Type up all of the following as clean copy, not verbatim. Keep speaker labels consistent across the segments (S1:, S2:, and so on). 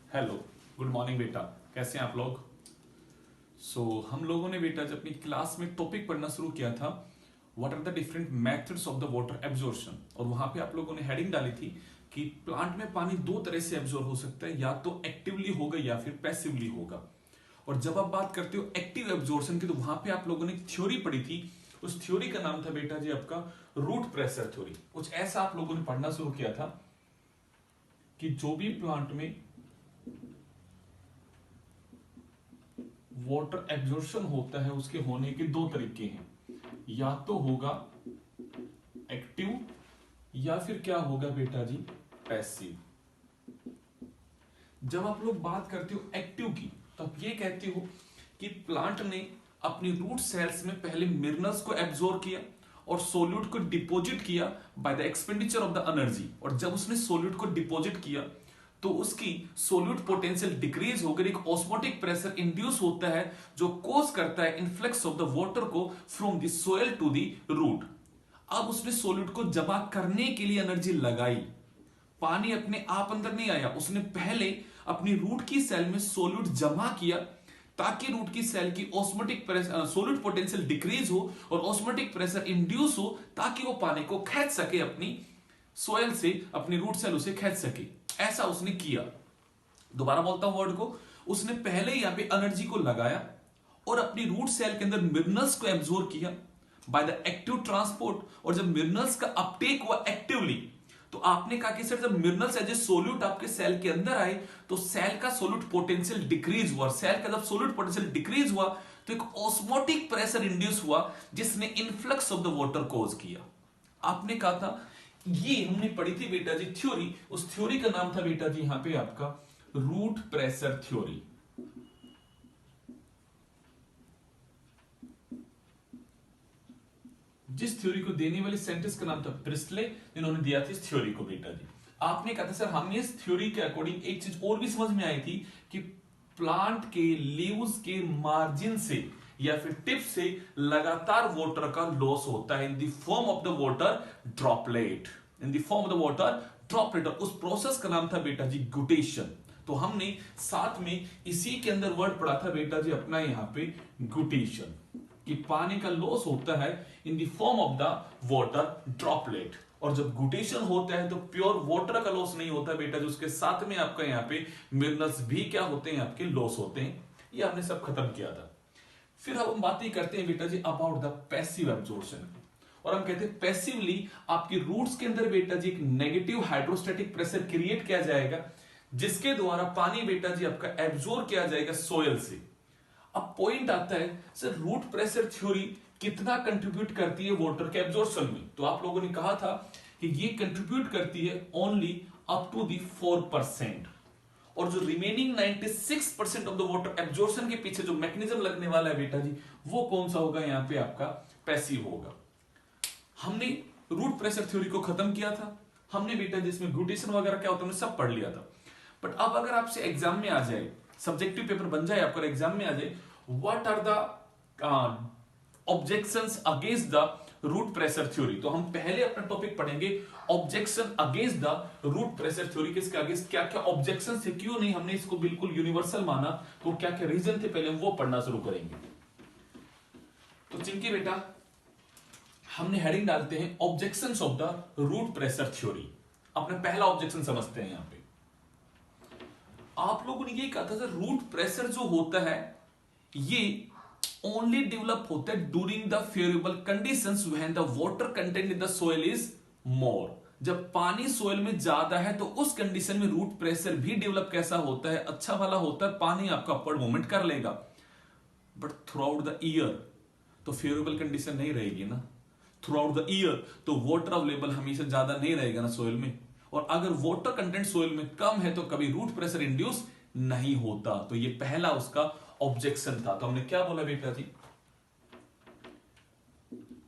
S1: Hello, good morning बेटा। कैसे हैं आप लोग? हम लोगों ने बेटा जब अपनी क्लास में टॉपिक पढ़ना शुरू किया था, what are the different methods of the water absorption, और वहां पे आप लोगों ने हेडिंग डाली थी कि प्लांट में पानी दो तरह से एब्जॉर्ब हो सकता है, या तो एक्टिवली होगा या फिर पैसिवली होगा। और जब आप बात करते हो एक्टिव एब्जॉर्प्शन की, तो वहां पे आप लोगों ने थ्योरी पढ़ी थी। उस थ्योरी का नाम था बेटा जी आपका रूट प्रेशर थ्योरी। कुछ ऐसा आप लोगों ने पढ़ना शुरू किया था कि जो भी प्लांट में वाटर एब्जॉर्प्शन होता है उसके होने के दो तरीके हैं, या तो होगा एक्टिव या फिर क्या होगा बेटा जी पैसिव। जब आप लोग बात करते हो एक्टिव की, तो आप ये कहते हो कि प्लांट ने अपनी रूट सेल्स में पहले मिनरल्स को एब्जॉर्ब किया और सोल्यूट को डिपॉजिट किया by the expenditure of the energy, और जब उसने सोल्यूट को डिपॉजिट किया तो उसकी सोल्यूट पोटेंशियल डिक्रीज होकर एक ऑस्मोटिक प्रेशर इंड्यूस होता है, जो कोज करता है इन्फ्लक्स ऑफ द वाटर को from the soil to the root. अब उसने सोल्यूट को जमा करने के लिए एनर्जी लगाई, पानी अपने आप अंदर नहीं आया, उसने पहले अपनी रूट की सेल में सोल्यूट जमा किया ताकि रूट की सेल की osmotic pressure solute potential decrease हो और ऑस्मोटिक प्रेशर इंड्यूस हो, ताकि वो पानी को खींच सके अपनी सोयल से, अपनी रूट सेल उसे खींच सके। ऐसा उसने किया। दोबारा बोलता हूं वर्ड को, उसने पहले यहां पे एनर्जी को लगाया और अपनी रूट सेल के अंदर मिनरल्स को एब्जॉर्ब किया बाय द एक्टिव ट्रांसपोर्ट, और जब मिनरल्स का अपटेक हुआ एक्टिवली, तो आपने कहा कि सर जब मिनरल्स एज ए सोल्यूट आपके सेल के अंदर आए तो सेल का सोल्यूट पोटेंशियल डिक्रीज हुआ, सेल का जब सोल्यूट पोटेंशियल डिक्रीज हुआ तो एक ऑस्मोटिक प्रेशर इंड्यूस हुआ जिसने influx of the water cause किया। आपने कहा था, ये हमने पढ़ी थी बेटा जी थ्योरी, उस थ्योरी का नाम था बेटा जी यहां पे आपका रूट प्रेशर थ्योरी। जिस थ्योरी को देने वाले साइंटिस्ट का नाम था प्रिस्टले, जिन्होंने दिया था इस थ्योरी को बेटा जी। आपने कहा था सर हमें इस थ्योरी के अकॉर्डिंग एक चीज और भी समझ में आई थी कि प्लांट के लीव्स के मार्जिन से या फिर टिप से लगातार वाटर का लॉस होता है in the form of the water droplet, in the form of the water droplet. उस प्रोसेस का नाम था बेटा जी गुटेशन। तो हमने साथ में इसी के अंदर वर्ड पढ़ा था बेटा जी अपना यहां पे गुटेशन, कि पानी का लॉस होता है in the form of the water droplet. और जब गुटेशन होता है तो प्योर वाटर का लॉस नहीं होता बेटा जी, उसके साथ में आपका यहाँ पे मिनरल्स भी क्या होते हैं, आपके लॉस होते हैं। ये आपने सब खत्म किया था। फिर अब हम बातें करते हैं बेटा जी अबाउट द पैसिव एब्जॉर्प्शन, और हम कहते हैं पैसिवली आपकी रूट्स के अंदर बेटा जी एक नेगेटिव हाइड्रोस्टैटिक प्रेशर क्रिएट किया जाएगा, जिसके द्वारा पानी बेटा जी आपका एब्जॉर्ब किया जाएगा सोयल से। अब पॉइंट आता है सर रूट प्रेशर थ्योरी कितना कंट्रीब्यूट करती है वाटर के एब्जॉर्प्शन में, तो आप लोगों ने कहा था कि ये कंट्रीब्यूट करती है ओनली अप टू दी 4%, और जो remaining 96% of the water absorption के पीछे जो मैकेनिज्म लगने वाला है बेटा जी, वो कौन सा होगा, यहां पे आपका पैसिव होगा। हमने रूट प्रेशर थ्योरी को खत्म किया था, हमने बेटा जिसमें ग्लूटेशन वगैरह क्या होता है हमने सब पढ़ लिया था। बट अब अगर आपसे एग्जाम में आ जाए, सब्जेक्टिव पेपर बन जाए आपका, एग्जाम में आ जाए what are the objections against the root pressure theory, तो हम पहले अपना टॉपिक पढ़ेंगे objection against the root pressure theory. किसके अगेंस्ट क्या क्या ऑब्जेक्शन थे, क्यों नहीं हमने इसको बिल्कुल यूनिवर्सल माना, तो क्या क्या रीजन थे, पहले हम वो पढ़ना शुरू करेंगे। तो चिंकी बेटा हमने हेडिंग डालते हैं objections of the root pressure theory. अपना पहला ऑब्जेक्शन समझते हैं। यहां पे आप लोगों ने ये कहा था सर रूट प्रेशर जो होता है ये ओनली डेवलप होता है during the favourable conditions when the water content in the soil is more. जब पानी सोइल में ज्यादा है तो उस कंडीशन में रूट प्रेशर भी डेवलप कैसा होता है, अच्छा वाला होता है, पानी आपका अपवर्ड मूवमेंट कर लेगा। But through out the year तो फेवरेबल कंडीशन नहीं रहेगी ना, थ्रू आउट द ईयर तो वाटर अवेलेबल हमेशा ज्यादा नहीं रहेगा ना सोइल में, और अगर वाटर कंटेंट सोइल में कम है तो कभी रूट प्रेशर इंड्यूस नहीं होता। तो ये पहला उसका ऑब्जेक्शन था। तो हमने क्या बोला बेटा जी,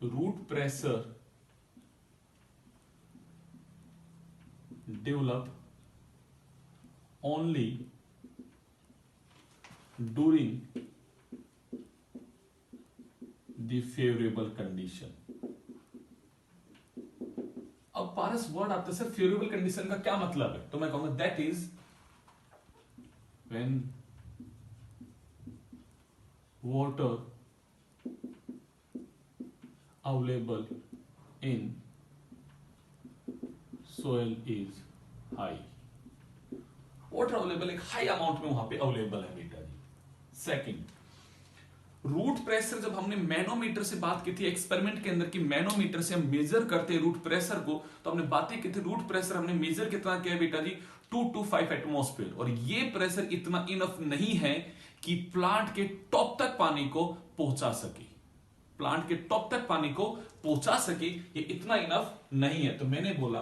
S1: root pressure develop only during the favourable condition. अब पारस वर्ड आता है सर फेवरेबल कंडीशन का क्या मतलब है, तो मैं कहूंगा that is when water available in soil is high, water available एक हाई अमाउंट में वहां पे अवेलेबल है बेटा जी। सेकंड, रूट प्रेशर, जब हमने मैनोमीटर से बात की थी एक्सपेरिमेंट के अंदर कि मैनोमीटर से हम मेजर करते हैं रूट प्रेशर को, तो हमने बातें की थी रूट प्रेशर हमने मेजर कितना किया बेटा जी 2 to 5 एटमॉस्फेयर, और ये प्रेशर इतना इनफ नहीं है कि प्लांट के टॉप तक पानी को पहुंचा सके, प्लांट के टॉप तक पानी को पहुंचा सके, ये इतना इनफ नहीं है। तो मैंने बोला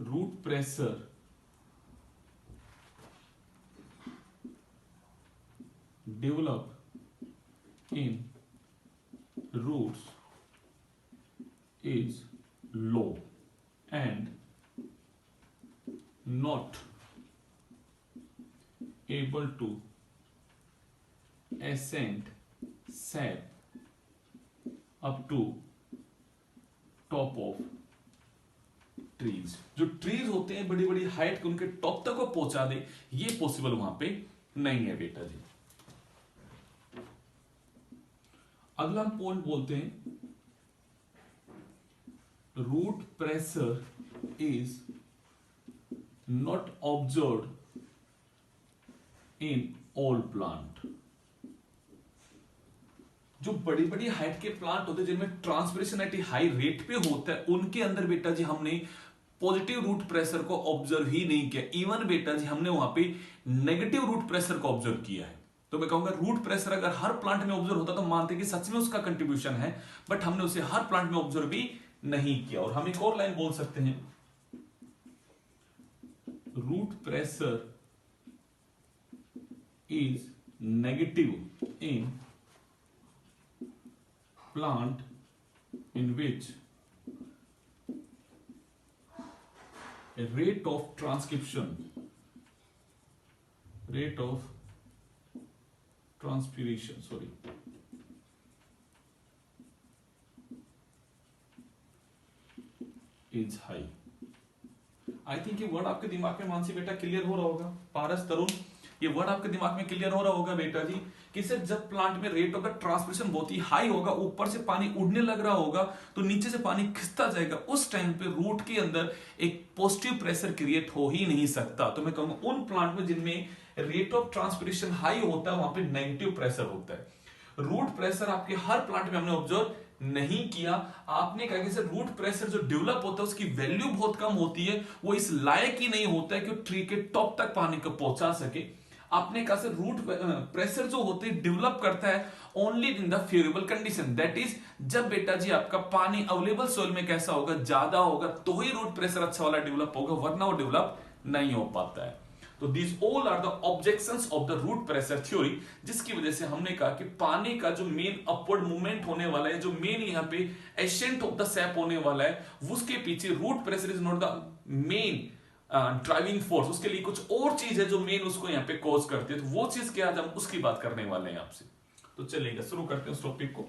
S1: root pressure develop in roots is low and not able to ascend sap up to top of trees। जो ट्रीज होते हैं बड़ी बड़ी हाइट के, उनके टॉप तक को पहुंचा दे, ये पॉसिबल वहां पे नहीं है बेटा जी। अगला हम पॉइंट बोलते हैं root pressure is not observe in all plant. जो बड़ी बड़ी हाइट के प्लांट होते हैं जिनमें ट्रांसपिरेशन एट हाई रेट पे होता है, उनके अंदर बेटा जी हमने पॉजिटिव रूट प्रेशर को ऑब्जर्व ही नहीं किया। इवन बेटा जी हमने वहां पे नेगेटिव रूट प्रेशर को ऑब्जर्व किया है। तो मैं कहूंगा रूट प्रेशर अगर हर प्लांट में ऑब्जर्व होता तो मानते कि सच में उसका कंट्रीब्यूशन है, बट हमने उसे हर प्लांट में ऑब्जर्व भी नहीं किया। और हम एक और लाइन बोल सकते हैं root pressure is negative in plant in which rate of transpiration is high। I think ये वर्ड आपके दिमाग में मानसी बेटा क्लियर हो रहा होगा। पारस, तरुण, ये वर्ड आपके दिमाग में क्लियर हो रहा होगा बेटा जी कि सिर्फ जब प्लांट में रेट ऑफ द ट्रांसपिरेशन बहुत ही हाई होगा, ऊपर से पानी उड़ने लग रहा होगा तो नीचे से पानी खिसता जाएगा, उस टाइम पे रूट के अंदर एक पॉजिटिव प्रेशर क्रिएट हो ही नहीं सकता। तो मैं कहूंगा उन प्लांट में जिनमें रेट ऑफ ट्रांसपिरेशन हाई होता है वहां पे नेगेटिव प्रेशर होता है। रूट प्रेशर आपके हर प्लांट में हमने ऑब्जर्व नहीं किया। आपने कहा कि सर रूट प्रेशर जो डेवलप होता है उसकी वैल्यू बहुत कम होती है, वो इस लायक ही नहीं होता है कि ट्री के टॉप तक पानी को पहुंचा सके। आपने कहा सर रूट प्रेशर जो होते हैं डेवलप करता है only in the favourable condition, that is जब बेटा जी आपका पानी अवेलेबल सोइल में कैसा होगा, ज्यादा होगा, तो ही रूट प्रेशर अच्छा वाला डेवलप होगा, वरना वो डेवलप नहीं हो पाता है। तो these all are the objections of the root pressure theory, जिसकी वजह से हमने कहा कि पानी का जो मेन अपवर्ड मूवमेंट होने वाला है, जो मेन यहाँ पे एसेंट ऑफ द सैप होने वाला है, उसके पीछे root pressure is not the main driving force, उसके लिए कुछ और चीज है जो मेन उसको यहाँ पे कॉज करती है। तो वो चीज क्या, आज हम उसकी बात करने वाले हैं आपसे। तो चलेगा, शुरू करते हैं उस टॉपिक को।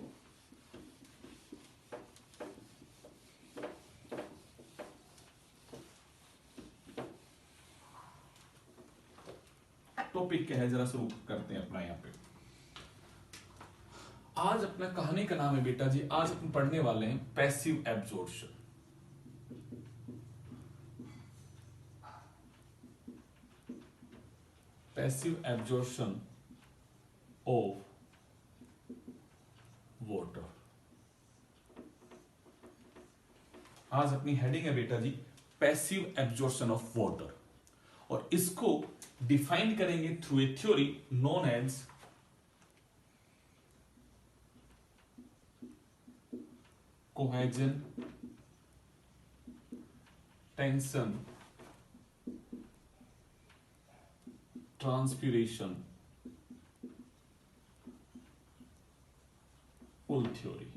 S1: टॉपिक क्या है जरा शुरू करते हैं अपना। यहाँ पे आज अपना कहानी का नाम है बेटा जी, आज अपन पढ़ने वाले हैं passive absorption. Passive absorption of water. आज अपनी हेडिंग है बेटा जी पैसिव एब्जॉर्प्शन ऑफ वाटर, और इसको डिफाइन करेंगे through a theory known as cohesion, tension, transpiration, pull theory.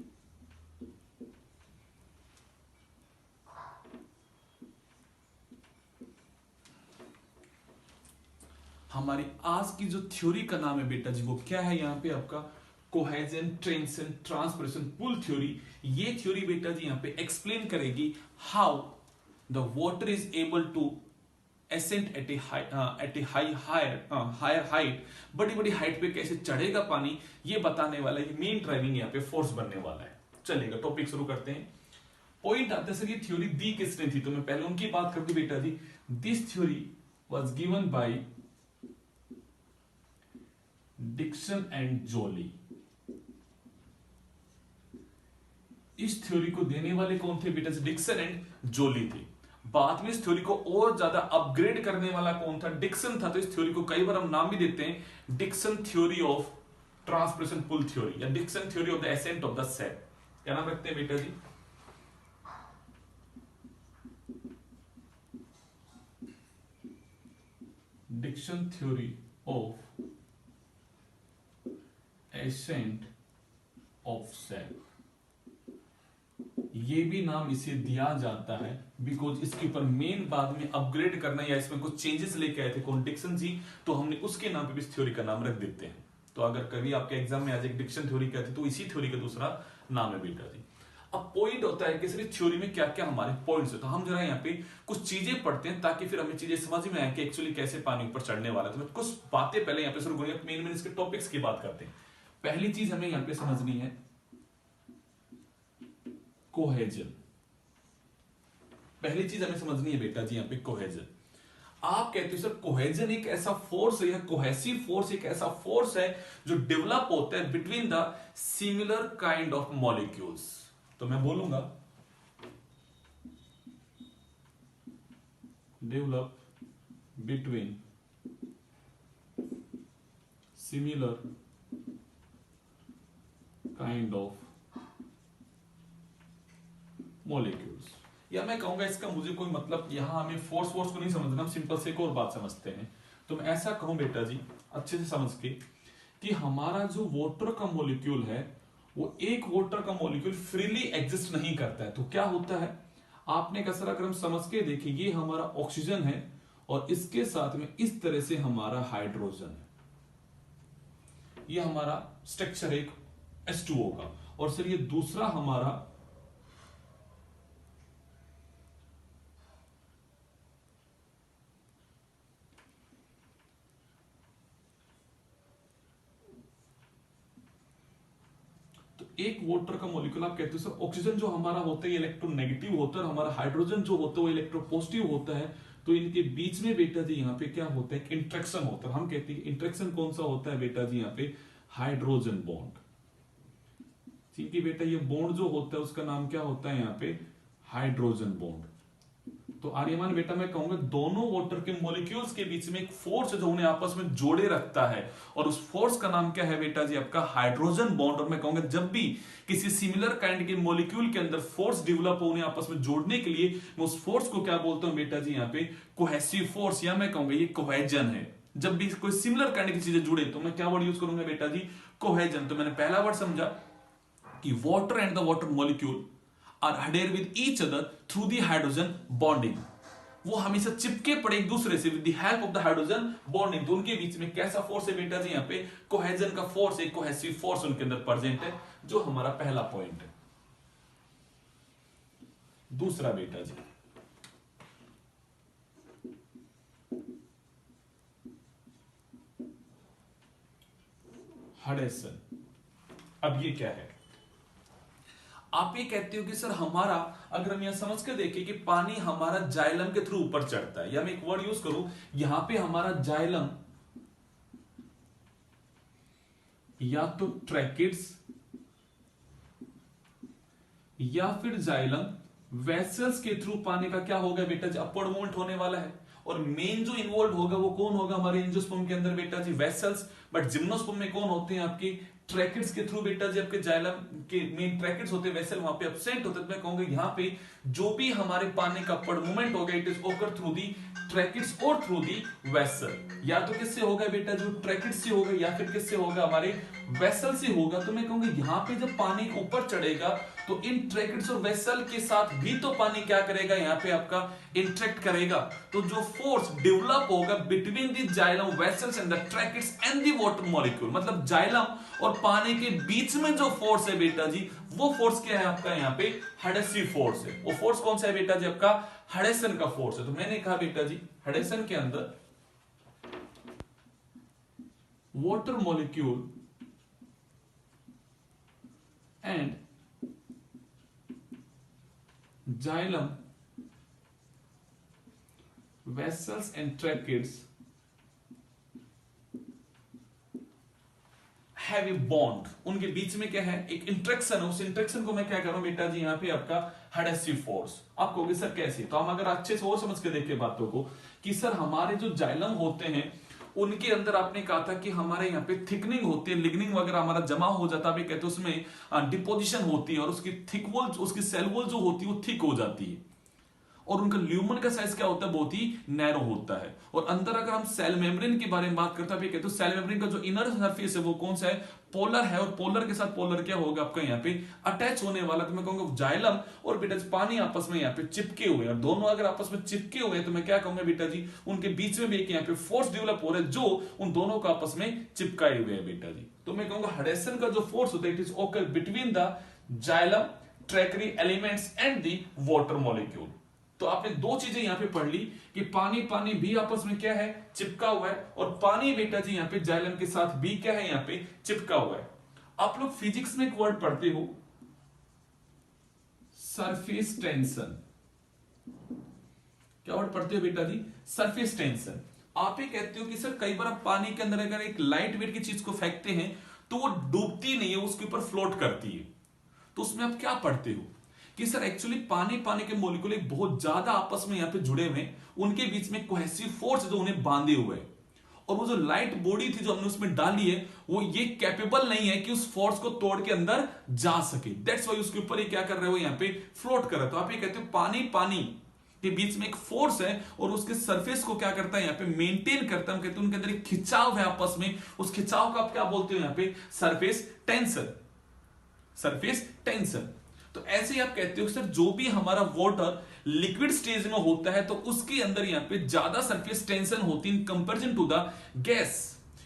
S1: हमारी आज की जो थ्योरी का नाम है बेटा जी वो क्या है, यहां पे आपका cohesion, tension, transpiration, pull theory. ये थ्योरी बेटा जी यहां पे एक्सप्लेन करेगी how the water is able to ascent at a higher height, बड़ी बड़ी हाइट पे कैसे चढ़ेगा पानी, ये बताने वाला है, मेन ड्राइविंग यहाँ पे फोर्स बनने वाला है। चलेगा, टॉपिक शुरू करते हैं। पॉइंट आता है सर, ये थ्योरी दी किसने थी, तो मैं पहले उनकी बात करती बेटा जी। This theory was given by Dixon and Joly. इस थ्योरी को देने वाले कौन थे बेटा, डिक्सन एंड जोली थे। बाद में इस थ्योरी को और ज्यादा अपग्रेड करने वाला कौन था, डिक्सन था। तो इस थ्योरी को कई बार हम नाम भी देते हैं Dixon theory of transpiration pull theory, या Dixon theory of the ascent of the sap. क्या नाम रखते हैं बेटा जी, Dixon theory of ascent of sap. ये भी नाम इसे दिया जाता है बिकॉज इसके ऊपर मेन बाद में अपग्रेड करना या इसमें कुछ चेंजेस लेके आए थे कौन, डिक्सन जी, तो हमने उसके नाम पे भी इस थ्योरी का नाम रख देते हैं। तो अगर कभी आपके एग्जाम में आ जाए डिक्सन थ्योरी क्या थी, तो इसी थ्योरी का दूसरा नाम है बेटा जी। अब पॉइंट होता है कि सिर्फ थ्योरी में क्या क्या हमारे पॉइंट्स है, तो हम जरा यहाँ पे कुछ चीजें पढ़ते हैं ताकि फिर हमें चीजें समझ में आए कि एक्चुअली कैसे पानी ऊपर चढ़ने वाला है। तो मैं कुछ बातें पहले यहाँ पे शुरू करूंगा, मेन इसके टॉपिक्स की बात करते हैं। पहली चीज हमें यहाँ पे समझनी है कोहेजन। पहली चीज हमें समझनी है बेटा जी यहाँ पे कोहेजन। आप कहते हो सर कोहेजन एक ऐसा फोर्स है या कोहेसिव फोर्स एक ऐसा फोर्स है जो डेवलप होता है between the similar kind of molecules. तो मैं बोलूंगा develop between similar kind of molecules. या मैं कहूंगा इसका मुझे कोई मतलब, यहां हमें फोर्स को नहीं समझना, हम सिंपल से एक और बात समझते हैं। तो मैं ऐसा कहूं बेटा जी अच्छे से समझ के कि हमारा जो वाटर का मॉलिक्यूल है वो एक वाटर का मॉलिक्यूल फ्रीली एग्जिस्ट नहीं करता है। तो क्या होता है, आपने कसरा क्रम समझ के देखिए, ये हमारा ऑक्सीजन है और इसके साथ में इस तरह से हमारा हाइड्रोजन है। ये हमारा स्ट्रक्चर एक H2O का, और सर ये दूसरा हमारा एक वाटर का मॉलिक्यूल आप कहते हो सर ऑक्सीजन जो हमारा होता है इलेक्ट्रोनेगेटिव होता है, हमारा हाइड्रोजन जो होता है वो इलेक्ट्रोपॉजिटिव होता है। तो इनके बीच में बेटा जी यहाँ पे क्या होता है, इंट्रैक्शन होता है। हम कहते हैं इंट्रैक्शन कौन सा होता है बेटा जी यहाँ पे, हाइड्रोजन बॉन्ड। ठीक है बेटा, ये बॉन्ड जो होता है उसका नाम क्या होता है यहाँ पे, हाइड्रोजन बॉन्ड। तो आर्यमान बेटा मैं कहूंगा दोनों वाटर के मॉलिक्यूल्स के बीच में एक फोर्स है जो उन्हें आपस में जोड़े रखता है, और उस फोर्स का नाम क्या है बेटा जी, आपका हाइड्रोजन बॉन्ड। और मैं कहूंगा जब भी किसी सिमिलर काइंड के मॉलिक्यूल के अंदर फोर्स डेवलप हो उन्हें आपस में जोड़ने के लिए, मैं उस फोर्स को क्या बोलता हूं बेटा जी यहाँ पे, कोहेसिव फोर्स, या मैं कहूंगा ये कोहेजन है। जब भी कोई सिमिलर काइंड की चीजें जुड़े तो मैं क्या वर्ड यूज करूंगा बेटा जी, कोहेजन। तो मैंने पहला वर्ड समझा कि water and the water molecule are adhere with each other through the hydrogen bonding. वो हमेशा चिपके पड़े एक दूसरे से with the help of the hydrogen bonding. तो उनके बीच में कैसा फोर्स है बेटा जी यहाँ पे, कोहेजन का फोर्स, एक कोहेसिव फोर्स उनके अंदर प्रेजेंट है, जो हमारा पहला पॉइंट है। दूसरा बेटा जी हडेसन। अब ये क्या है, आप ये कहते हो कि सर हमारा, अगर हम यहां समझ कर देखें कि पानी हमारा जाइलम के थ्रू ऊपर चढ़ता है, या मैं एक वर्ड यूज करूं यहां पे हमारा जाइलम या तो ट्रैकिड्स या फिर जाइलम वेसल्स के थ्रू पानी का क्या होगा बेटा जी, अपवर्ड मूवमेंट होने वाला है। और मेन जो इन्वॉल्व होगा वो कौन होगा हमारे एंजियोस्पर्म के अंदर बेटा जी, वेसल्स। बट जिम्नोस्पर्म में कौन होते हैं आपके, ट्रैकिड्स के थ्रू बेटा जी, आपके जाइलम के मेन ट्रैकिड्स होते हैं, वेसल वहां पे एब्सेंट होते हैं। तो मैं कहूंगा यहां पे जो भी हमारे पानी का अपवर्ड मूवमेंट होगा इट इज ओकर थ्रू दी ट्रैकिड्स और थ्रू दी वेसल। या तो किससे होगा बेटा, जो ट्रैकिड्स से होगा, या फिर किससे होगा, हमारे वेसल से होगा, तो मैं कहूंगा यहां पे जब पानी ऊपर चढ़ेगा तो इन ट्रैकेट्स और वेसल के साथ भी तो पानी क्या करेगा, यहां पे आपका इंटरेक्ट करेगा। तो जो फोर्स डेवलप होगा between the xylem vessels and the tracheids and the water molecule, मतलब जाइलम और पानी के बीच में जो फोर्स है बेटा जी, वो फोर्स क्या है आपका, यहां पे हेडेसिव फोर्स है। वो फोर्स कौन सा है बेटा जी, आपका हेडेसन का फोर्स है। तो मैंने कहा बेटा जी हेडेसन के अंदर water molecule and xylem vessels and tracheids have a bond, उनके बीच में क्या है, एक इंट्रैक्शन है। उस इंट्रैक्शन को मैं क्या कर रहा हूं बेटा जी, यहां पे आपका हेडेसिव फोर्स। आप कहोगे सर कैसे, तो हम अगर अच्छे से और समझ के देखें बातों को कि सर हमारे जो जाइलम होते हैं उनके अंदर आपने कहा था कि हमारे यहाँ पे थिकनिंग होती है, लिग्निंग वगैरह हमारा जमा हो जाता है, कहते हैं उसमें डिपोजिशन होती है और उसकी थिक वॉल, उसकी सेल वॉल जो होती है वो थिक हो जाती है और उनका ल्यूमन का साइज क्या होता है, बहुत ही नैरो होता है। और अंदर अगर हम सेल मेम्ब्रेन के बारे में बात करते हैं, कहते हैं सेल मेम्ब्रेन का जो इनर सरफेस है वो कौन सा है, पोलर है, और पोलर के साथ पोलर क्या होगा आपका यहाँ पे अटैच होने वाला। तो मैं कहूंगा जाइलम और बेटा पानी आपस में यहाँ पे चिपके हुए हैं, दोनों अगर आपस में चिपके हुए हैं तो मैं क्या कहूंगा बेटा जी, उनके बीच में भी एक यहाँ पे फोर्स डेवलप हो रहा है जो उन दोनों को आपस में चिपकाए हुए है बेटा जी। तो मैं कहूंगा हेडेसन का जो फोर्स होता है it is occur between the xylem tracheary elements and the water molecule. तो आपने दो चीजें यहां पे पढ़ ली कि पानी पानी भी आपस में क्या है, चिपका हुआ है, और पानी बेटा जी यहां पे जाइलम के साथ भी क्या है, यहां पे चिपका हुआ है। आप लोग फिजिक्स में एक वर्ड पढ़ते हो सरफेस टेंशन, क्या वर्ड पढ़ते हो बेटा जी, सरफेस टेंशन। आप ये कहते हो कि सर कई बार आप पानी के अंदर अगर एक लाइट वेट की चीज को फेंकते हैं तो वो डूबती नहीं है, उसके ऊपर फ्लोट करती है। तो उसमें आप क्या पढ़ते हो कि सर एक्चुअली पानी पानी के मॉलिक्यूल एक बहुत ज्यादा आपस में यहां पे जुड़े हुए, उनके बीच में कोहेसिव फोर्स जो उन्हें बांधे हुए है, और वो जो लाइट बॉडी थी जो हमने उसमें डाली है वो ये कैपेबल नहीं है कि उस फोर्स को तोड़ के अंदर जा सके। दैट्स वाई उसके ऊपर ये क्या कर रहे हो, यहां पे फ्लोट कर रहा है। तो आप ये कहते हो पानी पानी के बीच में एक फोर्स है और उसके सरफेस को क्या करता है, यहां पे मेंटेन करता है। हम कहते हैं उनके अंदर एक खिंचाव है आपस में, उस खिंचाव का आप क्या बोलते हो, यहां पे सरफेस टेंशन, सरफेस टेंशन। तो ऐसे ही आप कहते हो सर जो भी हमारा वाटर लिक्विड स्टेज में होता है तो उसके अंदर यहां पे ज्यादा सरफेस टेंशन होती है in comparison to the gas,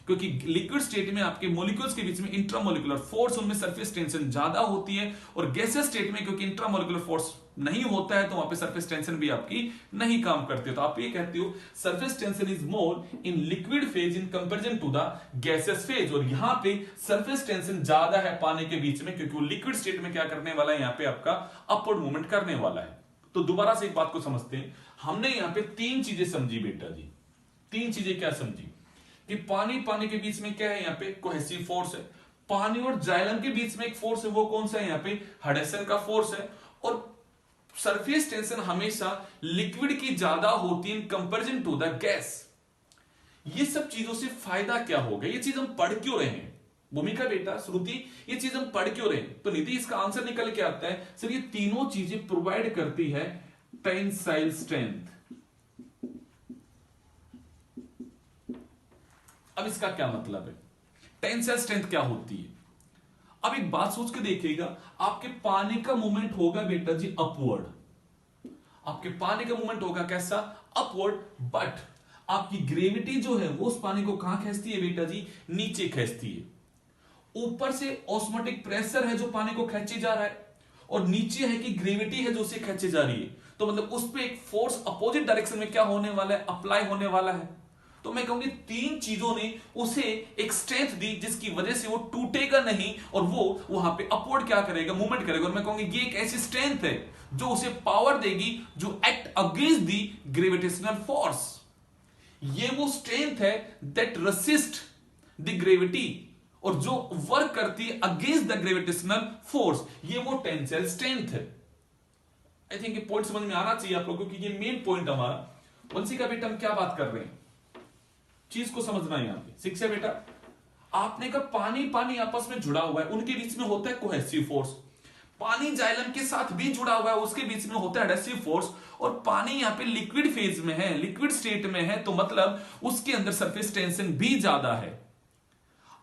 S1: क्योंकि लिक्विड स्टेट में आपके मॉलिक्यूल्स के बीच में इंट्रामोलिकुलर फोर्स, उनमें सरफेस टेंशन ज्यादा होती है, और गैसियस स्टेट में क्योंकि इंट्रामोलिकुलर फोर्स नहीं होता है तो वहां पे सरफेस टेंशन भी आपकी नहीं काम करती है। तो आप ये कहते हो surface tension is more in liquid phase in comparison to the gaseous phase, और यहां पे सरफेस टेंशन ज्यादा है पानी के बीच में क्योंकि वो लिक्विड स्टेट में क्या करने वाला है, यहां पे आपका अपवर्ड मूवमेंट करने वाला है। तो दोबारा से एक बात को समझते हैं, हमने यहां पे तीन चीजें समझी बेटा जी, तीन चीजें क्या समझी कि पानी पानी के बीच में क्या है, यहां पे कोहेसिव फोर्स है, पानी और जाइलम के बीच में एक फोर्स है वो कौन सा है, यहां पे हेडेसन का फोर्स है, और सरफेस टेंशन हमेशा लिक्विड की ज्यादा होती है in comparison to the gas. ये सब चीजों से फायदा क्या होगा, ये चीज हम पढ़ क्यों रहे हैं भूमिका बेटा, श्रुति ये चीज हम पढ़ क्यों रहे हैं। तो निधि इसका आंसर निकल के आता है सर ये तीनों चीजें प्रोवाइड करती है टेंसाइल स्ट्रेंथ। अब इसका क्या मतलब है, टेंसाइल स्ट्रेंथ क्या होती है। अब एक बात सोच के देखिएगा, आपके पानी का मूवमेंट होगा बेटा जी अपवर्ड, आपके पानी का मूवमेंट होगा कैसा, अपवर्ड, बट आपकी ग्रेविटी जो है वो उस पानी को कहां खींचती है बेटा जी, नीचे खींचती है। ऊपर से ऑस्मोटिक प्रेशर है जो पानी को खींचे जा रहा है, और नीचे है कि ग्रेविटी है जो उसे खींचे जा रही है। तो मतलब उस पर एक फोर्स अपोजिट डायरेक्शन में क्या होने वाला है, अप्लाई होने वाला है। तो मैं कहूंगी तीन चीजों ने उसे एक स्ट्रेंथ दी जिसकी वजह से वो टूटेगा नहीं और वो वहां पे अपवर्ड क्या करेगा, मूवमेंट करेगा। और मैं कहूंगी ये एक ऐसी स्ट्रेंथ है जो उसे पावर देगी जो act against the gravitational force. ये वो स्ट्रेंथ है दैट रेसिस्ट द ग्रेविटी, और जो वर्क करती है अगेंस्ट द ग्रेविटेशनल फोर्स, ये वो टेंसाइल स्ट्रेंथ है। आई थिंक ये पॉइंट समझ में आना चाहिए आप लोगों को कि ये मेन पॉइंट हमारा। वंशी का बेटा हम क्या बात कर रहे हैं, चीज को समझना है यहां पे। शिक्षा बेटा आपने कहा पानी पानी आपस में जुड़ा हुआ है, उनके बीच में होता है कोहेसिव फोर्स, पानी जाइलम के साथ भी जुड़ा हुआ है, उसके बीच में होता है एडहेसिव फोर्स, और पानी यहां पे लिक्विड फेज में है, लिक्विड स्टेट में है, तो मतलब उसके अंदर सरफेस टेंशन भी ज्यादा है।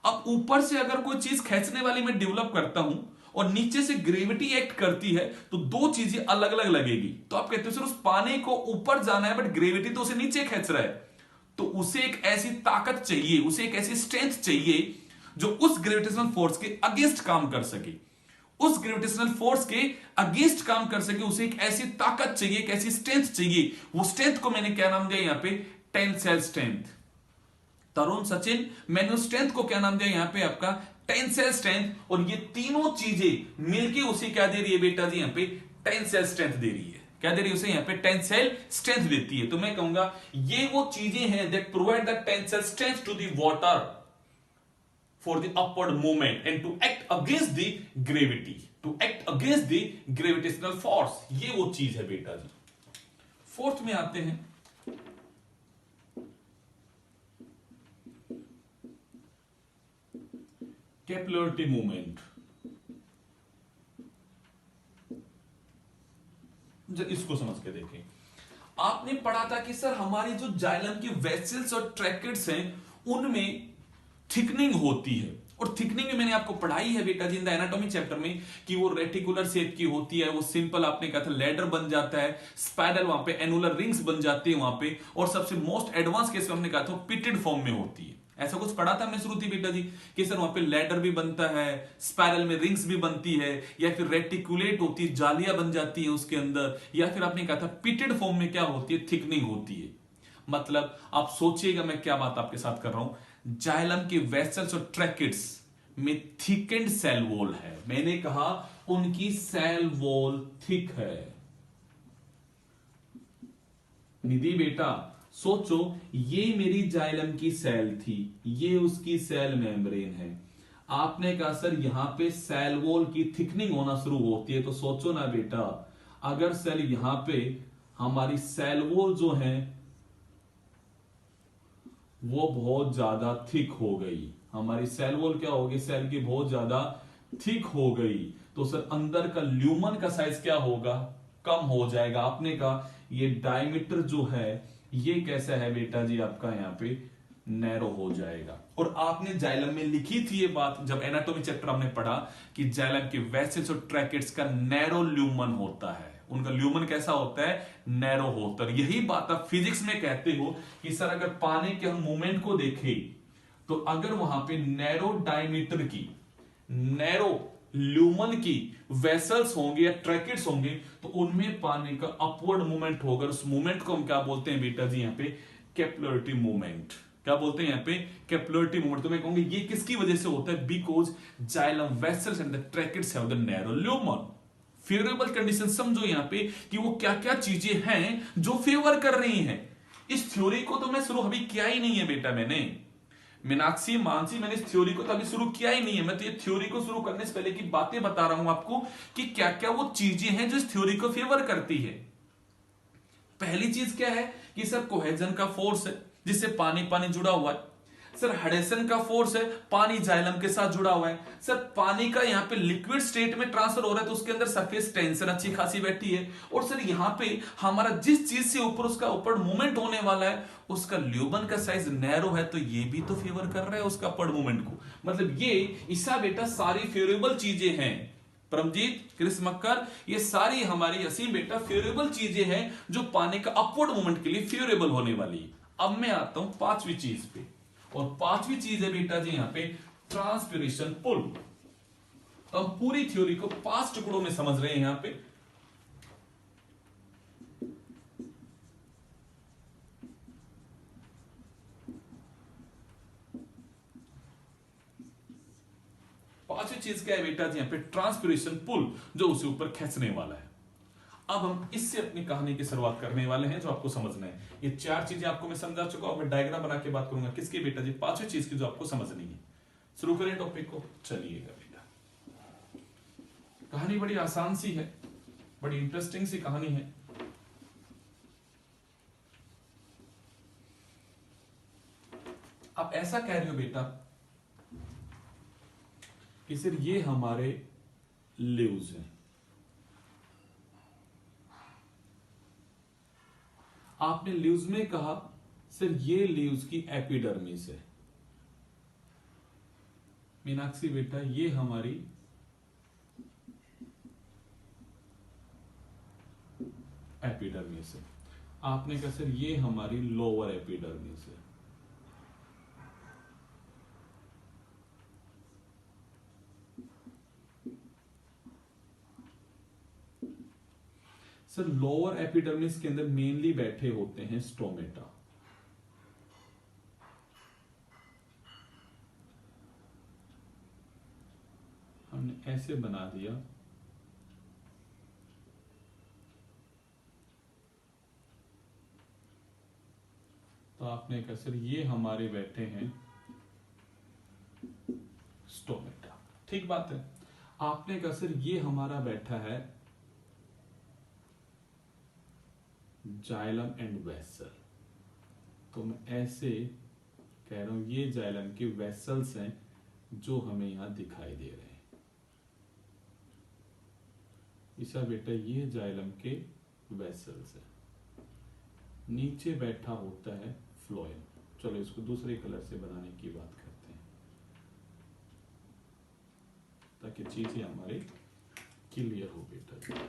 S1: अब ऊपर से अगर कोई चीज खींचने वाली मैं डेवलप करता हूं और नीचे से ग्रेविटी एक्ट करती है तो दो चीजें अलग अलग लगेगी। तो आप कहते हो सर उस पानी को ऊपर जाना है बट ग्रेविटी तो उसे नीचे खींच रहा है, तो उसे एक ऐसी ताकत चाहिए, उसे एक ऐसी स्ट्रेंथ चाहिए जो उस ग्रेविटेशनल फोर्स के अगेंस्ट काम कर सके। उस ग्रेविटेशनल फोर्स के अगेंस्ट काम कर सके उसे एक ऐसी ताकत चाहिए, एक ऐसी स्ट्रेंथ चाहिए। वो स्ट्रेंथ को मैंने क्या नाम दिया यहां पे, टेंसाइल स्ट्रेंथ। तरुण सचिन, मैंने उस स्ट्रेंथ को क्या नाम दिया यहां पे आपका, टेंसाइल स्ट्रेंथ। और ये तीनों चीजें मिलके उसे क्या दे रही है बेटा जी, यहां पे टेंसाइल स्ट्रेंथ दे रही है। क्या दे रही है उसे, यहां पे टेंसाइल स्ट्रेंथ देती है। तो मैं कहूंगा ये वो चीजें हैं that provide the tensile strength to the water for the upward movement and to act against the gravity, to act against the gravitational force। ये वो चीज है बेटा जी। फोर्थ में आते हैं, कैपिलरिटी मूवमेंट। इसको समझ के देखें। आपने पढ़ा था कि सर हमारी जो जाइलम की वेसल्स और ट्रैकेट्स हैं उनमें थिकनिंग होती है। और थिकनिंग में मैंने आपको पढ़ाई है बेटा जी इन द एनाटॉमी चैप्टर में कि वो रेटिकुलर शेप की होती है, वो सिंपल आपने कहा था लेडर बन जाता है, स्पाइरल वहां पे एनुलर रिंग्स बन जाती है वहां पे, और सबसे मोस्ट एडवांस केस में हमने कहा था पिटेड फॉर्म में होती है। ऐसा कुछ पढ़ा था हमने श्रुति बेटा जी कि सर वहां पे लेडर भी बनता है, स्पाइरल में रिंग्स भी बनती है, या फिर रेटिकुलेट होती है, जालियां बन जाती है उसके अंदर, या फिर आपने कहा था पिटेड फॉर्म में क्या होती है, थिकनिंग होती है। मतलब आप सोचिएगा मैं क्या बात आपके साथ कर रहा हूं, जाइलम के वेसल्स और ट्रैकेट्स में थिकेंड सेल वॉल है। मैंने कहा उनकी सेल वॉल थिक है। निधि बेटा सोचो, ये मेरी जाइलम की सेल थी, ये उसकी सेल मेम्ब्रेन है। आपने कहा सर यहां पे सेल वॉल की थिकनिंग होना शुरू होती है, तो सोचो ना बेटा, अगर सेल यहां पे हमारी सेल वॉल जो है वो बहुत ज्यादा थिक हो गई, हमारी सेल वॉल क्या होगी, सेल की बहुत ज्यादा थिक हो गई, तो सर अंदर का ल्यूमन का साइज क्या होगा, कम हो जाएगा। आपने कहा ये डायमीटर जो है ये कैसा है बेटा जी आपका यहाँ पे नैरो हो जाएगा। और आपने जाइलम में लिखी थी ये बात जब एनाटॉमी चैप्टर हमने पढ़ा कि जाइलम के वेसल्स और ट्रैकेट्स का नैरो ल्यूमन होता है, उनका ल्यूमन कैसा होता है, नैरो होता है। यही बात आप फिजिक्स में कहते हो कि सर अगर पानी के हम मूवमेंट को देखें तो अगर वहां पे नैरो डायमीटर की, नैरो ल्यूमन की वेसल्स होंगे या ट्रैकेट्स होंगे तो उनमें पानी का अपवर्ड मूवमेंट होगा। उस मूवमेंट को हम क्या बोलते हैं बेटा जी यहाँ पे, कैपिलरिटी मूवमेंट। क्या बोलते हैं यहाँ पे, कैपिलरिटी मूवमेंट। तो मैं कहूंगा ये किसकी वजह से होता है, because xylem vessels and the tracheids have the narrow lumen. Favourable condition समझो यहाँ पे कि वो क्या क्या चीजें हैं जो फेवर कर रही हैं। इस थ्योरी को तो मैं शुरू अभी किया ही नहीं है बेटा, मैंने मीनाक्षी मानसी, मैंने इस थ्योरी को तो अभी शुरू किया ही नहीं है। मैं तो ये थ्योरी को शुरू करने से पहले की बातें बता रहा हूं आपको कि क्या क्या वो चीजें हैं जो इस थ्योरी को फेवर करती है। पहली चीज क्या है कि सर कोहेजन का फोर्स है जिससे पानी पानी जुड़ा हुआ है। सर हेडेसन का फोर्स है, पानी जाइलम के साथ जुड़ा हुआ है। सर पानी का यहाँ पे लिक्विड स्टेट में ट्रांसफर हो रहा है तो उसके अंदर सरफेस टेंशन अच्छी खासी बैठी है। और सर यहाँ पे हमारा जिस चीज से ऊपर उसका ऊपर मूवमेंट होने वाला है उसका ल्यूबन का साइज नैरो है, तो ये भी तो फेवर कर रहा है उसका अपवर्ड मूवमेंट को। मतलब ये ईसा बेटा सारी फेवरेबल चीजें हैं। परमजीत, क्रिस मक्कर, ये सारी हमारी असीम बेटा फेवरेबल चीजें हैं जो पानी का अपवर्ड मूवमेंट के लिए फेवरेबल होने वाली है। अब मैं आता हूं पांचवी चीज पे, और पांचवी चीज है बेटा जी यहां पे ट्रांसपिरेशन पुल। हम पूरी थ्योरी को 5 टुकड़ों में समझ रहे हैं यहां पे। पांचवी चीज क्या है बेटा जी यहां पे, ट्रांसपिरेशन पुल, जो उसे ऊपर खींचने वाला है। अब हम इससे अपनी कहानी की शुरुआत करने वाले हैं जो आपको समझना है। ये 4 चीजें आपको मैं समझा चुका हूं, मैं डायग्राम बना के बात करूंगा किसकी बेटा जी, पांचवी चीज की जो आपको समझनी है। शुरू करें टॉपिक को, चलिएगा बेटा। कहानी बड़ी आसान सी है, बड़ी इंटरेस्टिंग सी कहानी है। आप ऐसा कह रहे हो बेटा कि सर ये हमारे लीव्स हैं, आपने लीव्स में कहा सर ये लीव्स की एपिडर्मिस है, मीनाक्षी बेटा ये हमारी एपिडर्मिस है। आपने कहा सर ये हमारी लोअर एपिडर्मिस है। सर लोअर एपिडर्मिस के अंदर मेनली बैठे होते हैं स्टोमेटा। हमने ऐसे बना दिया, तो आपने कहा सर ये हमारे बैठे हैं स्टोमेटा। ठीक बात है। आपने कहा सर ये हमारा बैठा है जाइलम एंड वेसल। तो मैं ऐसे कह रहा हूं ये जाइलम के वेसल्स हैं जो हमें यहां दिखाई दे रहे हैं। ईसा बेटा ये जाइलम के वेसल्स है। नीचे बैठा होता है फ्लोएम। चलो इसको दूसरे कलर से बनाने की बात करते हैं ताकि चीजें हमारे क्लियर हो बेटा।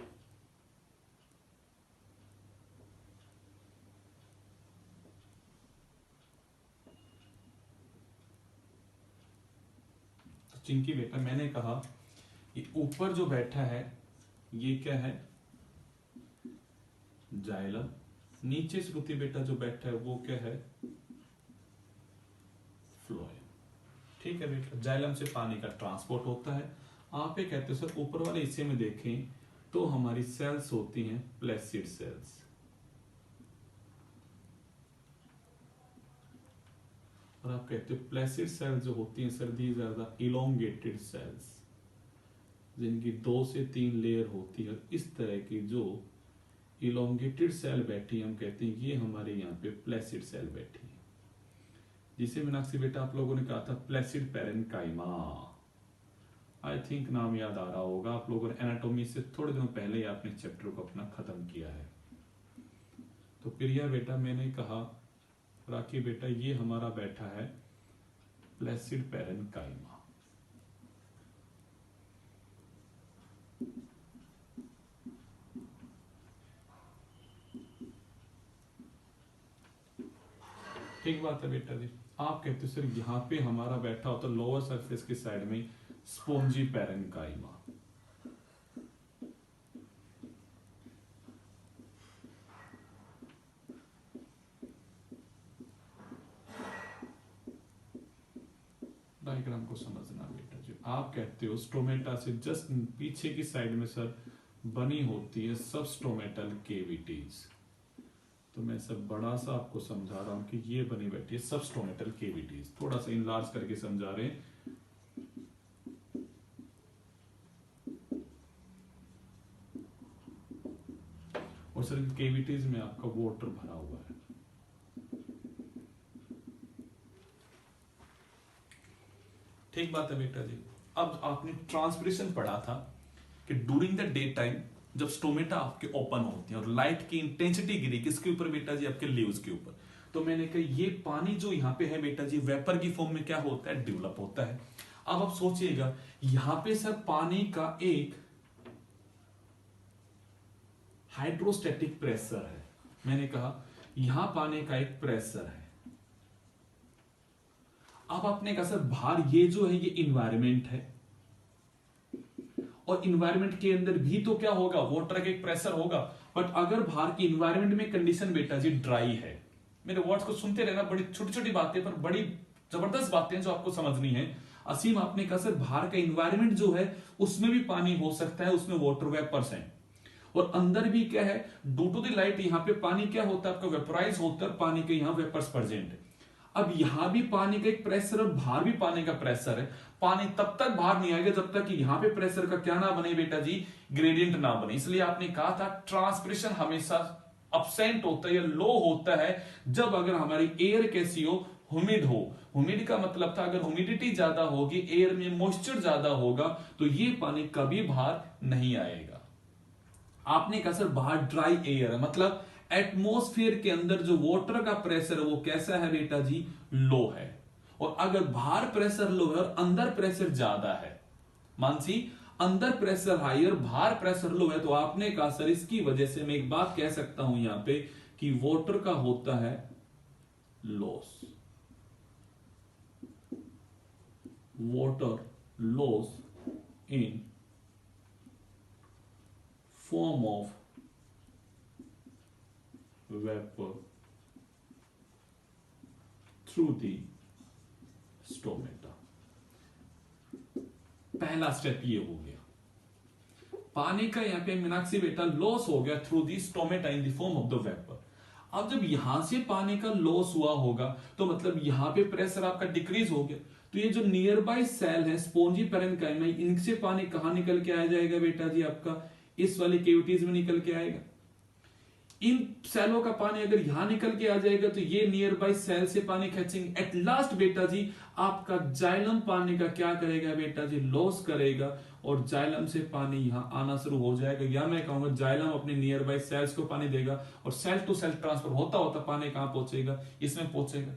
S1: चिंकी बेटा मैंने कहा ये ऊपर जो बैठा है ये क्या है, जाइलम। नीचे श्रुति बेटा जो बैठा है वो क्या है, फ्लोएम। ठीक है बेटा, जाइलम से पानी का ट्रांसपोर्ट होता है। आप ये कहते हो सर ऊपर वाले हिस्से में देखें तो हमारी सेल्स होती हैं प्लेसिड सेल्स। और आप कहते हो प्लेसिड सेल्स जो होती हैं sir these are the elongated cells, जिनकी 2 से 3 लेयर होती है। इस तरह की जो इलोंगेटेड सेल बैठी है हम कहते हैं ये हमारे यहाँ पे प्लेसिड सेल बैठी है, जिसे मीनाक्षी बेटा आप लोगों ने कहा था प्लेसिड पैरेन्काइमा। आई थिंक नाम याद आ रहा होगा आप लोगों ने, एनाटॉमी से थोड़े दिनों पहले ही आपने चैप्टर को अपना खत्म किया है। तो प्रिया बेटा मैंने कहा, राखी बेटा ये हमारा बैठा है प्लेसिड पैरेन्काइमा। ठीक बात है बेटा जी। आप कहते हो सर यहाँ पे हमारा बैठा होता है लोअर सरफेस की साइड में स्पोंजी पैरेन्काइमा। डायग्राम को समझना बेटा जी। आप कहते हो स्टोमेटा से जस्ट पीछे की साइड में सर बनी होती है सबस्टोमेटल केविटीज। तो मैं सब बड़ा सा आपको समझा रहा हूं कि ये बनी बैठी है सबस्टोमेटल केविटीज। थोड़ा सा इनलार्ज करके समझा रहे हैं। और सर केविटीज में आपका वाटर भरा हुआ है। ठीक बात है बेटा जी। अब आपने ट्रांसपिरेशन पढ़ा था कि ड्यूरिंग द डे टाइम जब स्टोमेटा आपके ओपन होते हैं और लाइट की इंटेंसिटी गिरी किसके ऊपर बेटा जी, आपके लीव्स के ऊपर, तो मैंने कहा ये पानी जो यहाँ पे है बेटा जी वेपर की फॉर्म में क्या होता है, डेवलप होता है। अब आप सोचिएगा यहां पे सर पानी का एक हाइड्रोस्टैटिक प्रेशर है। मैंने कहा यहां पानी का एक प्रेशर है। अब आपने कहा सर बाहर ये जो है ये इन्वायरमेंट है, और इन्वायरमेंट के अंदर भी तो क्या होगा, वाटर का एक प्रेशर होगा। बट अगर बाहर की इन्वायरमेंट में कंडीशन बेटा जी ड्राई है, मेरे वर्ड्स को सुनते रहना, बड़ी छोटी छोटी बातें पर बड़ी जबरदस्त बातें जो आपको समझनी है। असीम आपने कहा सर बाहर का इन्वायरमेंट जो है उसमें भी पानी हो सकता है, उसमें वाटर वेपर्स हैं, और अंदर भी क्या है, ड्यू टू द लाइट यहाँ पे पानी क्या होता है आपका वेपराइज होता है, पानी के यहाँ वेपर्स प्रेजेंट है। अब यहां भी पानी का एक प्रेशर और बाहर भी पानी का प्रेशर है। पानी तब तक बाहर नहीं आएगा जब तक कि यहां पे प्रेशर का क्या ना बने बेटा जी, ग्रेडियंट ना बने। इसलिए आपने कहा था ट्रांसपिरेशन हमेशा अपसेंट होता है या लो होता है जब अगर हमारी एयर कैसी हो, ह्यूमिड हो। ह्यूमिड का मतलब था अगर ह्यूमिडिटी ज्यादा होगी, एयर में मॉइस्चर ज्यादा होगा, तो ये पानी कभी बाहर नहीं आएगा। आपने कहा सर बाहर ड्राई एयर है, मतलब एटमॉस्फेयर के अंदर जो वाटर का प्रेशर है वो कैसा है बेटा जी, लो है। और अगर बाहर प्रेशर लो है और अंदर प्रेशर ज्यादा है, मानसी अंदर प्रेशर हाई और बाहर प्रेशर लो है, तो आपने कहा सर इसकी वजह से मैं एक बात कह सकता हूं यहां पे कि वाटर का होता है loss, water loss in form of vapour through the stomata. पहला स्टेप ये हो गया, पानी का यहां पे मीनाक्षी बेटा लॉस हो गया through the stomata in the form of the vapour. अब जब यहां से पानी का लॉस हुआ होगा तो मतलब यहां पे प्रेशर आपका डिक्रीज हो गया, तो ये जो नियर बाय सेल है स्पोंजी पेरेन्काइमा, इनसे पानी कहां निकल के आ जाएगा बेटा जी, आपका इस वाली कैविटीज में निकल के आएगा। इन सेलों का पानी अगर यहां निकल के आ जाएगा तो ये नियर बाय सेल से पानी खींचेंगे। एट लास्ट बेटा जी आपका जाइलम पानी का क्या करेगा बेटा जी, लॉस करेगा और जाइलम से पानी यहां आना शुरू हो जाएगा, या मैं कहूंगा जाइलम अपने नियर बाय सेल्स को पानी देगा और सेल टू सेल ट्रांसफर होता होता पानी कहां पहुंचेगा, इसमें पहुंचेगा।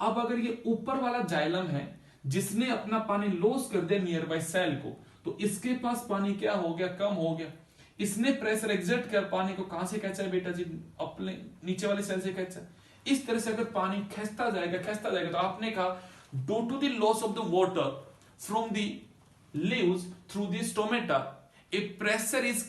S1: अब अगर ये ऊपर वाला जाइलम है जिसने अपना पानी लॉस कर दिया नियर बाय सेल को, तो इसके पास पानी क्या हो गया, कम हो गया। इसने प्रेशर एग्जर्ट कर पानी को कहां से खींचा है बेटा जी, अपने नीचे वाले सेल से खींचा। इस तरह से अगर पानी खींचता जाएगा तो आपने कहा due to the loss of the water from the leaves through the stomata a pressure is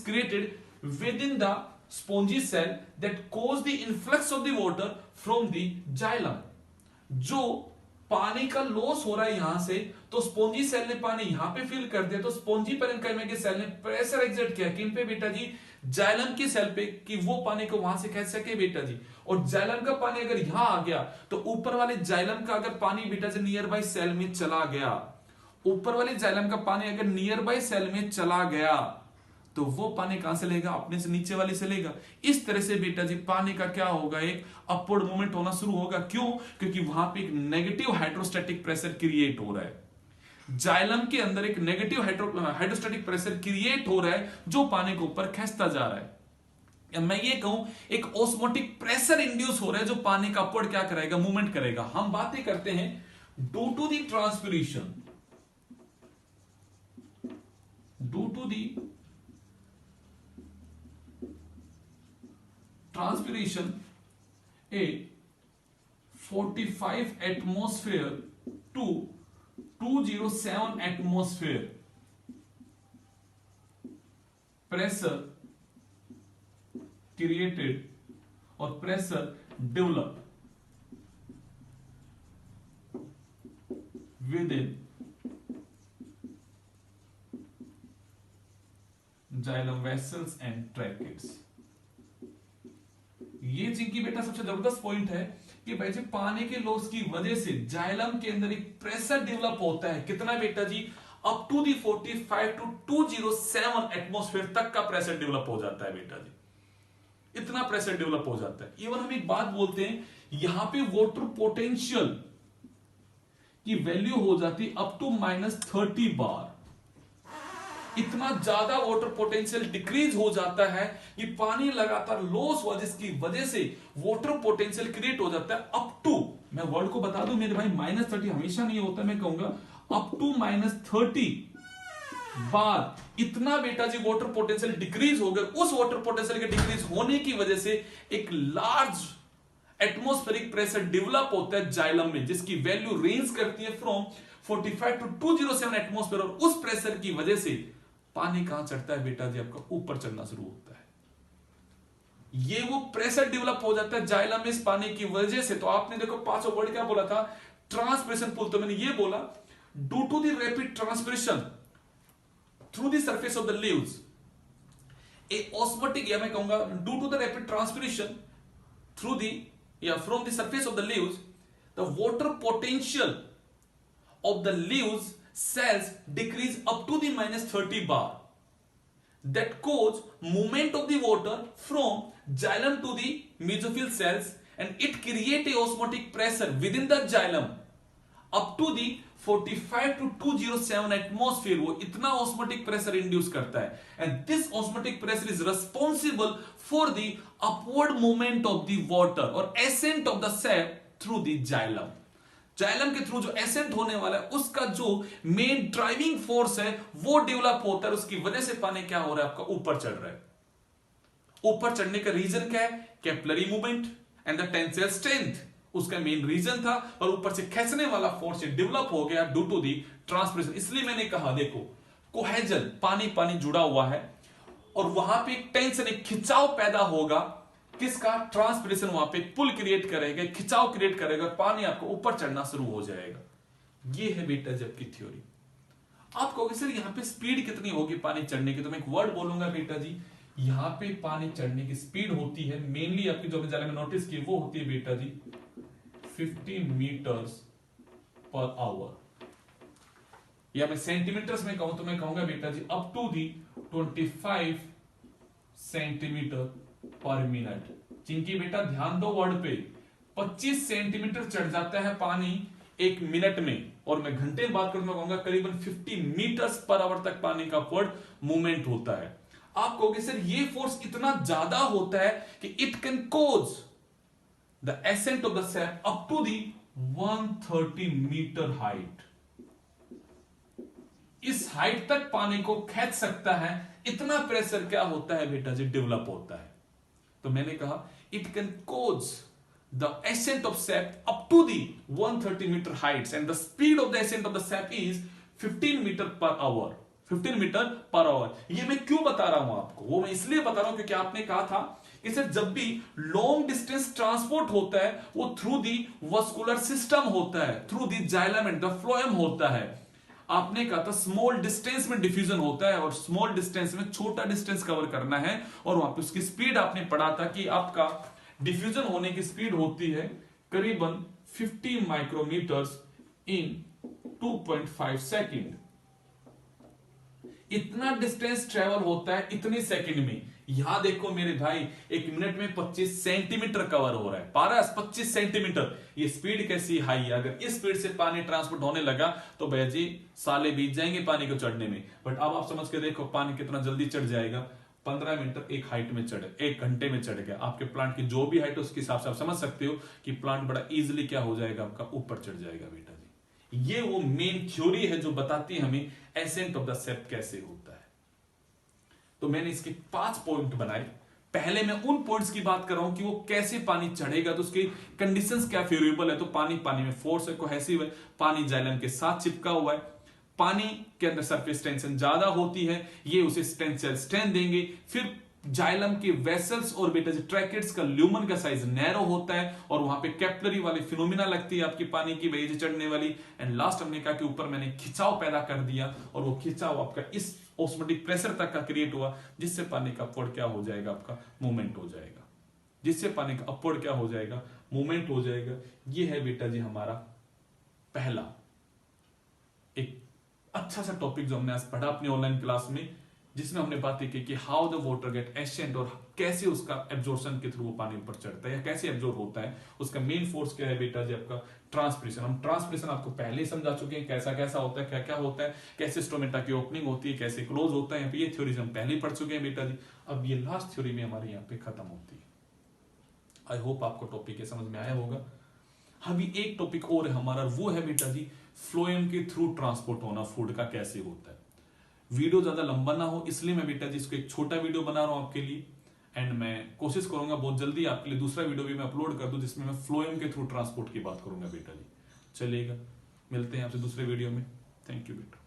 S1: created within the spongy cell that cause the influx of the water from the xylem. जो पानी का loss हो रहा है यहां से, तो spongy cell ने पानी यहां पे फिल कर दिया, तो स्पॉन्जी पेरेन्काइमा के सेल ने प्रेशर एक्सर्ट किया किन पे बेटा जी, जाइलम की सेल पे, कि वो पानी को वहां से खींच सके बेटा जी। और जाइलम का पानी अगर यहां आ गया तो ऊपर वाले जाइलम का अगर पानी बेटा जी नियर बाय सेल में चला गया, ऊपर वाले जाइलम का पानी अगर नियर बाय सेल में चला गया तो वो पानी कहां से लेगा, अपने से नीचे वाले से लेगा। इस तरह से बेटा जी पानी का क्या होगा, एक अपवर्ड मूवमेंट होना शुरू होगा। क्यों, क्योंकि वहां पे एक नेगेटिव हाइड्रोस्टैटिक प्रेशर क्रिएट हो रहा है, जाइलम के अंदर एक नेगेटिव हाइड्रोस्टैटिक प्रेशर क्रिएट हो रहा है जो पानी को ऊपर खींचता जा रहा है। या मैं ये कहूं एक ऑस्मोटिक प्रेशर इंड्यूस हो रहा है जो पानी का अपवर्ड क्या करेगा, मूवमेंट करेगा। हम बातें करते हैं due to the transpiration, due to the transpiration a 45 atmosphere to 207 atmosphere pressure created or pressure developed within xylem vessels and tracheids। ये जिनकी बेटा सबसे जबरदस्त पॉइंट है कि भाई जी पानी के लॉस की वजह से जाइलम के अंदर एक प्रेशर डेवलप होता है, कितना बेटा जी, up to the 45 to 207 atmosphere तक का प्रेशर डेवलप हो जाता है बेटा जी, इतना प्रेशर डेवलप हो जाता है। इवन हम एक बात बोलते हैं यहां पे वाटर पोटेंशियल की वैल्यू हो जाती अप टू -30 बार, इतना ज्यादा वाटर पोटेंशियल डिक्रीज हो जाता है, ये पानी लगातार लॉस हुआ जिसकी वजह से वाटर पोटेंशियल क्रिएट हो जाता है अप टू, मैं वर्ड को बता दूं मेरे भाई, -30 हमेशा नहीं होता, मैं कहूंगा अप टू -30 बार इतना बेटा जी वाटर पोटेंशियल डिक्रीज हो गया। उस वाटर पोटेंशियल के डिक्रीज होने की वजह से एक लार्ज एटमॉस्फेरिक प्रेशर डेवलप होता है जाइलम में, जिसकी वैल्यू रेंज करती है फ्रॉम 45 टू 207 एटमॉस्फेयर। और उस प्रेशर की वजह से पानी कहां चढ़ता है बेटा जी, आपका ऊपर चढ़ना शुरू होता है। ये वो प्रेशर डेवलप हो जाता है जाइलम में इस पानी की वजह से। तो आपने देखो पांचों वर्ड क्या बोला था, ट्रांसपिरेशन पुल, तो मैंने ये बोला due to the rapid transpiration through the surface of the leaves a osmotic, या मैं कहूंगा due to the rapid transpiration through the या from the surface of the leaves the water potential of the leaves cells decrease up to the -30 bar, that cause movement of the water from xylem to the mesophyll cells, and it create a osmotic pressure within the xylem up to the 45 to 207 atmosphere। वो इतना osmotic pressure induce करता है, and this osmotic pressure is responsible for the upward movement of the water or ascent of the sap through the xylem. Xylem के through जो accent होने वाला है उसका जो मेन ड्राइविंग फोर्स है वो डेवलप होता है, उसकी वजह से पानी क्या हो रहा है आपका ऊपर चढ़ रहा है। ऊपर चढ़ने का रीजन क्या है? Capillary movement and the tensile strength उसका मेन रीजन था, और ऊपर से खींचने वाला फोर्स डेवलप हो गया ड्यू टू दी ट्रांसपिरेशन। इसलिए मैंने कहा देखो कोहेजन पानी पानी जुड़ा हुआ है और वहां पे एक टेंशन एक खिंचाव पैदा होगा, किसका? ट्रांसपिरेशन वहां पे पुल क्रिएट करेगा, खिंचाव क्रिएट करेगा, पानी आपको ऊपर चढ़ना शुरू हो जाएगा। ये है बेटा जब की थ्योरी। आप कहोगे सर यहां पे स्पीड कितनी होगी पानी चढ़ने की, तो मैं एक वर्ड बोलूंगा बेटा जी, यहां पे पानी चढ़ने की स्पीड होती है मेनली आपकी जो में नोटिस की वो होती है बेटा जी 50 मीटर्स पर आवर, या मैं सेंटीमीटर्स में कहूं तो मैं कहूंगा बेटा जी up to the 25 centimetre per minute. जिनकी बेटा ध्यान दो वर्ड पे 25 सेंटीमीटर चढ़ जाता है पानी एक मिनट में, और मैं घंटे में बात करूं तो मैं कहूंगा करीबन 50 मीटर्स पर आवर तक पानी का अपवर्ड मूवमेंट होता है। आप कहोगे सर ये फोर्स इतना ज्यादा होता है कि it can cause the ascent of the sap up to the 130 meter height. इस हाइट तक पानी को खींच सकता है, इतना प्रेशर क्या होता है बेटा जी डेवलप होता है। तो मैंने कहा it can cause the ascent of sap up to the 130 meter heights and the speed of the ascent of the sap is 15 meter per hour। 15 meter per hour. ये मैं क्यों बता रहा हूं आपको, वो मैं इसलिए बता रहा हूं क्योंकि आपने कहा था कि सर जब भी लॉन्ग डिस्टेंस ट्रांसपोर्ट होता है वो थ्रू दी वस्कुलर सिस्टम होता है, through the xylem and the phloem होता है। आपने कहा था स्मॉल डिस्टेंस में डिफ्यूजन होता है और स्मॉल डिस्टेंस में छोटा डिस्टेंस कवर करना है, और वहां पे उसकी स्पीड आपने पढ़ा था कि आपका डिफ्यूजन होने की स्पीड होती है करीबन 50 माइक्रोमीटर्स इन 2.5 सेकेंड। इतना डिस्टेंस ट्रेवल होता है इतने सेकंड में। यहां देखो मेरे भाई एक मिनट में 25 सेंटीमीटर कवर हो रहा है, पारस 25 सेंटीमीटर। ये स्पीड कैसी हाई है, अगर इस स्पीड से पानी ट्रांसपोर्ट होने लगा तो भैया जी साले बीत जाएंगे पानी को चढ़ने में। बट अब आप समझ के देखो पानी कितना जल्दी चढ़ जाएगा, 15 मिनट एक हाइट में चढ़े, 1 घंटे में चढ़ गया। आपके प्लांट की जो भी हाइट है उसके हिसाब से आप समझ सकते हो कि प्लांट बड़ा इजिली क्या हो जाएगा, आपका ऊपर चढ़ जाएगा बेटा जी। ये वो मेन थ्योरी है जो बताती है हमें एसेंट ऑफ द सेप कैसे होता है। तो मैंने इसके 5 पॉइंट बनाए। पहले मैं उन पॉइंट्स की बात कर रहा हूं कि वो कैसे पानी चढ़ेगा, तो उसके कंडीशंस क्या फेवरेबल है। तो पानी में फोर्स है, कोहेसिव है, पानी जाइलम के साथ चिपका हुआ है, पानी के अंदर सरफेस टेंशन ज्यादा होती है, ये उसे टेंसाइल स्ट्रेंथ देंगे। फिर जाइलम के वेसल्स और बेटा ट्रैकेट्स का ल्यूमन का साइज नैरो होता है और वहां पे कैपिलरी वाली फिनोमिना लगती है आपकी पानी की बेज चढ़ने वाली। एंड लास्ट हमने कहा कि ऊपर मैंने खिंचाव पैदा कर दिया और वो खिंचाव आपका इस ऑस्मोटिक प्रेशर तक का क्रिएट हुआ, जिससे पानी का अपवर्ड क्या हो जाएगा, आपका मूवमेंट हो जाएगा, जिससे पानी का अपवर्ड क्या हो जाएगा, मूवमेंट हो जाएगा। ये है बेटा जी हमारा पहला एक अच्छा सा टॉपिक जो हमने आज पढ़ा अपनी ऑनलाइन क्लास में, जिसमें हमने बातें की कि how the water get ascent और कैसे उसका एब्जॉर्प्शन के थ्रू वो पानी ऊपर चढ़ता है या कैसे एब्जॉर्ब होता है। उसका मेन फोर्स क्या है बेटा जी, आपका ट्रांसपिरेशन। हम ट्रांसपिरेशन आपको पहले ही समझा चुके हैं, कैसा कैसा होता है, क्या क्या होता है, कैसे स्टोमेटा की ओपनिंग होती है, कैसे क्लोज होता है। ये थ्योरीज हम पहले ही पढ़ चुके हैं बेटा जी। अब ये लास्ट थ्योरी में हमारे यहाँ पे खत्म होती है। आई होप आपको टॉपिक ये समझ में आया होगा। अभी एक टॉपिक और है हमारा, वो है बेटा जी फ्लोएम के थ्रू ट्रांसपोर्ट होना फूड का कैसे होता है। वीडियो ज्यादा लंबा ना हो इसलिए मैं बेटा जी इसको एक छोटा वीडियो बना रहा हूं आपके लिए। एंड मैं कोशिश करूंगा बहुत जल्दी आपके लिए दूसरा वीडियो भी मैं अपलोड कर दूं जिसमें मैं फ्लोएम के थ्रू ट्रांसपोर्ट की बात करूंगा बेटा जी। चलिएगा, मिलते हैं आपसे दूसरे वीडियो में। थैंक यू बेटा।